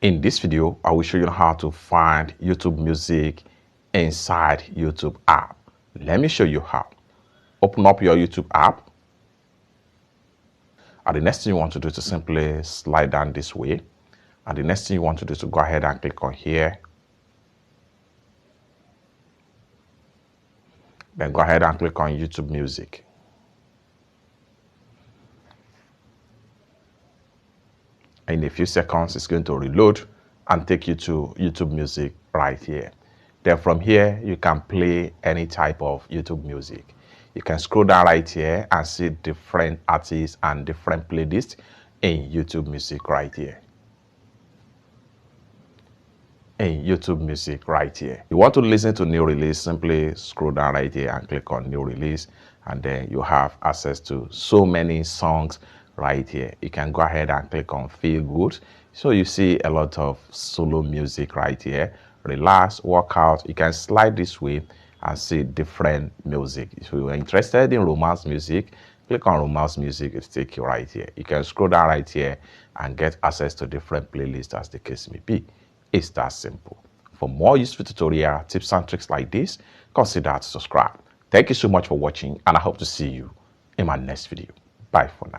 In this video, I will show you how to find YouTube Music inside YouTube app. Let me show you how. Open up your YouTube app. And the next thing you want to do is to simply slide down this way. And the next thing you want to do is to go ahead and click on here. Then go ahead and click on YouTube Music. In a few seconds, it's going to reload and take you to YouTube Music right here. Then from here, you can play any type of YouTube music. You can scroll down right here and see different artists and different playlists in YouTube Music right here. In YouTube Music right here. You want to listen to new release, simply scroll down right here and click on new release, and then you have access to so many songs right here. You can go ahead and click on feel good, so you see a lot of solo music right here. Relax, workout, you can slide this way and see different music. If you are interested in romance music, click on romance music, it'll take you right here. You can scroll down right here and get access to different playlists as the case may be. It's that simple. For more useful tutorial tips and tricks like this, consider to subscribe. Thank you so much for watching, and I hope to see you in my next video. Bye for now.